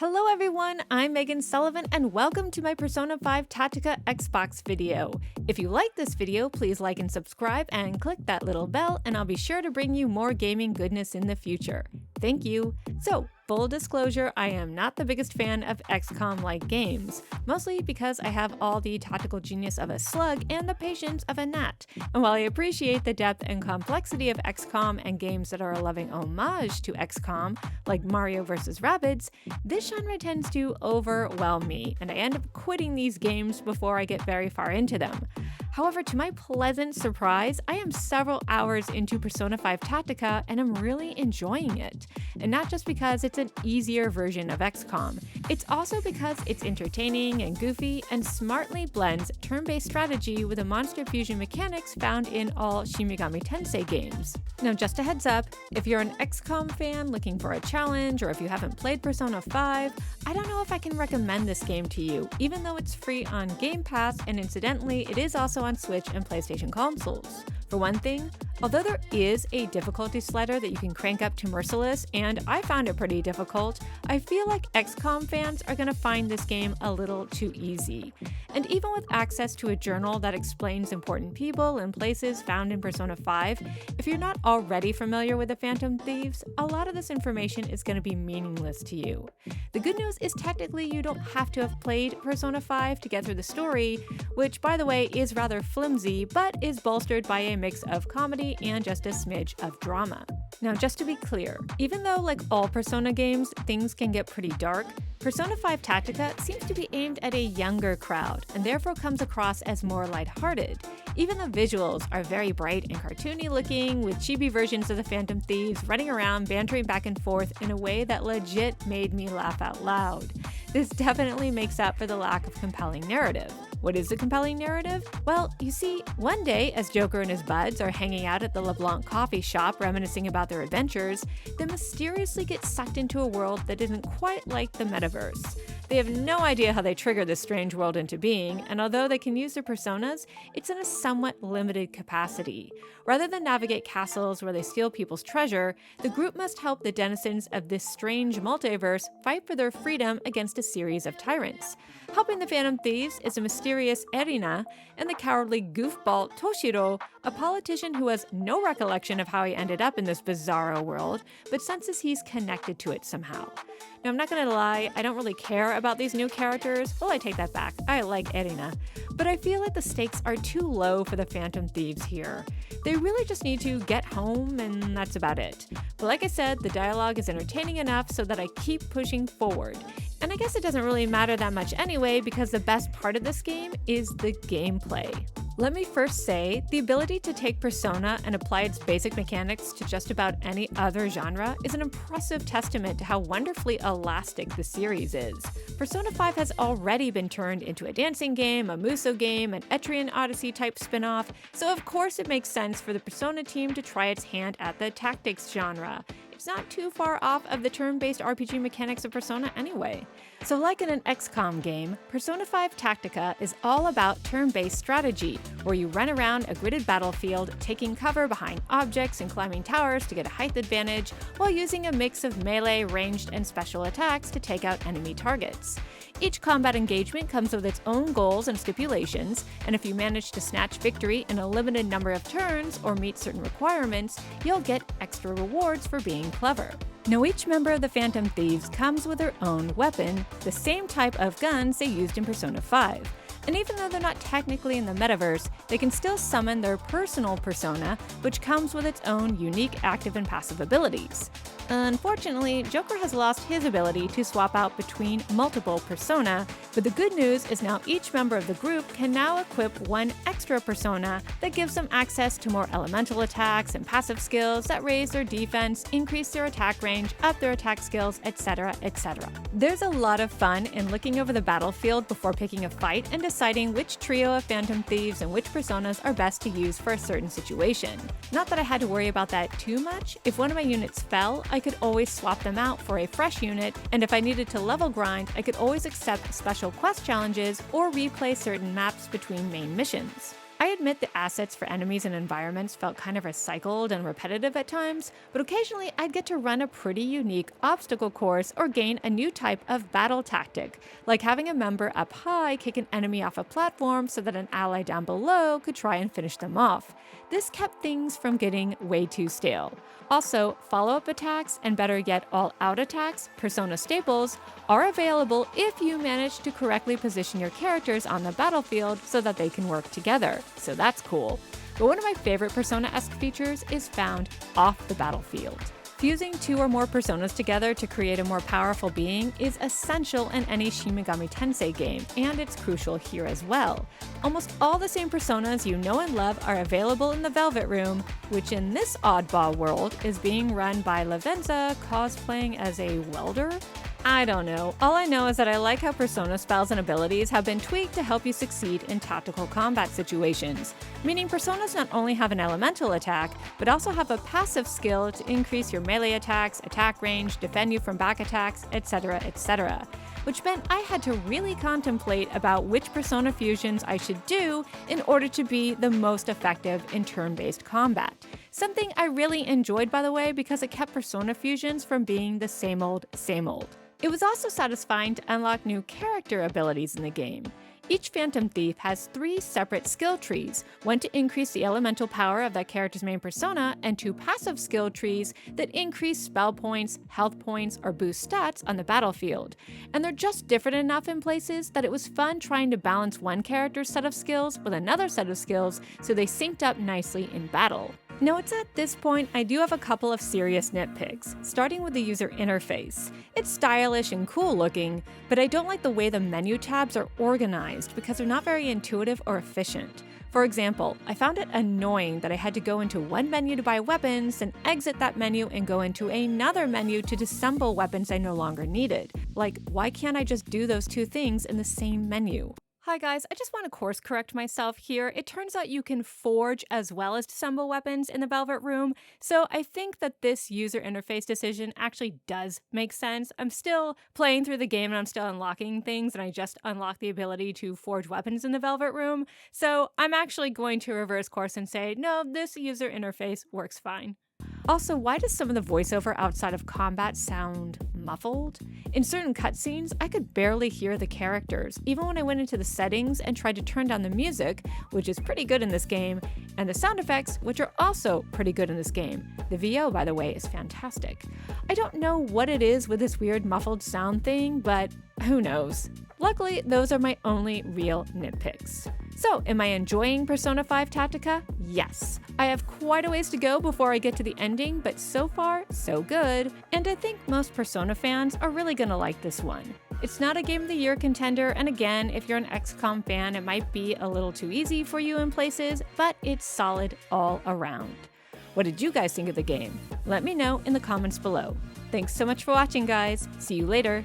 Hello everyone, I'm Megan Sullivan and welcome to my Persona 5 Tactica Xbox video. If you like this video, please like and subscribe and click that little bell and I'll be sure to bring you more gaming goodness in the future. Thank you. So, full disclosure, I am not the biggest fan of XCOM-like games, mostly because I have all the tactical genius of a slug and the patience of a gnat. And while I appreciate the depth and complexity of XCOM and games that are a loving homage to XCOM, like Mario vs. Rabbids, this genre tends to overwhelm me, and I end up quitting these games before I get very far into them. However, to my pleasant surprise, I am several hours into Persona 5 Tactica and I'm really enjoying it. And not just because it's an easier version of XCOM, it's also because it's entertaining and goofy and smartly blends turn-based strategy with the monster fusion mechanics found in all Shin Megami Tensei games. Now, just a heads up, if you're an XCOM fan looking for a challenge or if you haven't played Persona 5, I don't know if I can recommend this game to you, even though it's free on Game Pass and incidentally, it is also on Switch and PlayStation consoles. For one thing, although there is a difficulty slider that you can crank up to merciless, and I found it pretty difficult, I feel like XCOM fans are going to find this game a little too easy. And even with access to a journal that explains important people and places found in Persona 5, if you're not already familiar with the Phantom Thieves, a lot of this information is going to be meaningless to you. The good news is technically you don't have to have played Persona 5 to get through the story, which by the way is rather flimsy, but is bolstered by a mix of comedy and just a smidge of drama. Now, just to be clear, even though like all Persona games, things can get pretty dark, Persona 5 Tactica seems to be aimed at a younger crowd and therefore comes across as more lighthearted. Even the visuals are very bright and cartoony looking, with chibi versions of the Phantom Thieves running around bantering back and forth in a way that legit made me laugh out loud. This definitely makes up for the lack of compelling narrative. What is the compelling narrative? Well, you see, one day, as Joker and his buds are hanging out at the LeBlanc coffee shop reminiscing about their adventures, they mysteriously get sucked into a world that isn't quite like the metaverse. They have no idea how they trigger this strange world into being, and although they can use their personas, it's in a somewhat limited capacity. Rather than navigate castles where they steal people's treasure, the group must help the denizens of this strange multiverse fight for their freedom against a series of tyrants. Helping the Phantom Thieves is a mysterious Erina and the cowardly goofball Toshiro, a politician who has no recollection of how he ended up in this bizarro world, but senses he's connected to it somehow. Now, I'm not gonna lie, I don't really care about these new characters. Well, I take that back. I like Erina. But I feel like the stakes are too low for the Phantom Thieves here. They really just need to get home, and that's about it. But like I said, the dialogue is entertaining enough so that I keep pushing forward. And I guess it doesn't really matter that much anyway, because the best part of this game is the gameplay. Let me first say, the ability to take Persona and apply its basic mechanics to just about any other genre is an impressive testament to how wonderfully elastic the series is. Persona 5 has already been turned into a dancing game, a Muso game, an Etrian Odyssey type spin-off, so of course it makes sense for the Persona team to try its hand at the tactics genre. It's not too far off of the turn-based RPG mechanics of Persona anyway. So like in an XCOM game, Persona 5 Tactica is all about turn-based strategy, where you run around a gridded battlefield, taking cover behind objects and climbing towers to get a height advantage, while using a mix of melee, ranged, and special attacks to take out enemy targets. Each combat engagement comes with its own goals and stipulations, and if you manage to snatch victory in a limited number of turns or meet certain requirements, you'll get extra rewards for being clever. Now, each member of the Phantom Thieves comes with their own weapon, the same type of guns they used in Persona 5. And even though they're not technically in the metaverse, they can still summon their personal persona, which comes with its own unique active and passive abilities. Unfortunately, Joker has lost his ability to swap out between multiple persona, but the good news is now each member of the group can now equip one extra persona that gives them access to more elemental attacks and passive skills that raise their defense, increase their attack range, up their attack skills, etc., etc. There's a lot of fun in looking over the battlefield before picking a fight and deciding which trio of Phantom Thieves and which personas are best to use for a certain situation. Not that I had to worry about that too much. If one of my units fell, I could always swap them out for a fresh unit, and if I needed to level grind, I could always accept special quest challenges or replay certain maps between main missions. I admit the assets for enemies and environments felt kind of recycled and repetitive at times, but occasionally I'd get to run a pretty unique obstacle course or gain a new type of battle tactic, like having a member up high kick an enemy off a platform so that an ally down below could try and finish them off. This kept things from getting way too stale. Also, follow-up attacks and better yet all-out attacks, Persona staples, are available if you manage to correctly position your characters on the battlefield so that they can work together, so that's cool. But one of my favorite Persona-esque features is found off the battlefield. Fusing two or more personas together to create a more powerful being is essential in any Shin Megami Tensei game, and it's crucial here as well. Almost all the same personas you know and love are available in the Velvet Room, which in this oddball world is being run by Lavenza cosplaying as a welder? I don't know. All I know is that I like how Persona spells and abilities have been tweaked to help you succeed in tactical combat situations, meaning Personas not only have an elemental attack, but also have a passive skill to increase your melee attacks, attack range, defend you from back attacks, etc., etc. Which meant I had to really contemplate about which Persona fusions I should do in order to be the most effective in turn-based combat. Something I really enjoyed, by the way, because it kept Persona fusions from being the same old, same old. It was also satisfying to unlock new character abilities in the game. Each Phantom Thief has 3 separate skill trees, one to increase the elemental power of that character's main persona, and 2 passive skill trees that increase spell points, health points, or boost stats on the battlefield. And they're just different enough in places that it was fun trying to balance one character's set of skills with another set of skills so they synced up nicely in battle. Now it's at this point I do have a couple of serious nitpicks, starting with the user interface. It's stylish and cool looking, but I don't like the way the menu tabs are organized because they're not very intuitive or efficient. For example, I found it annoying that I had to go into one menu to buy weapons, then exit that menu and go into another menu to disassemble weapons I no longer needed. Like, why can't I just do those 2 things in the same menu? Hi guys, I just want to course correct myself here. It turns out you can forge as well as disassemble weapons in the Velvet Room, so I think that this user interface decision actually does make sense. I'm still playing through the game and I'm still unlocking things, and I just unlocked the ability to forge weapons in the Velvet Room, so I'm actually going to reverse course and say, no, this user interface works fine. Also, why does some of the voiceover outside of combat sound muffled? In certain cutscenes, I could barely hear the characters, even when I went into the settings and tried to turn down the music, which is pretty good in this game, and the sound effects, which are also pretty good in this game. The VO, by the way, is fantastic. I don't know what it is with this weird muffled sound thing, but who knows? Luckily, those are my only real nitpicks. So, am I enjoying Persona 5 Tactica? Yes. I have quite a ways to go before I get to the ending, but so far, so good. And I think most Persona fans are really gonna like this one. It's not a Game of the Year contender, and again, if you're an XCOM fan, it might be a little too easy for you in places, but it's solid all around. What did you guys think of the game? Let me know in the comments below. Thanks so much for watching, guys. See you later.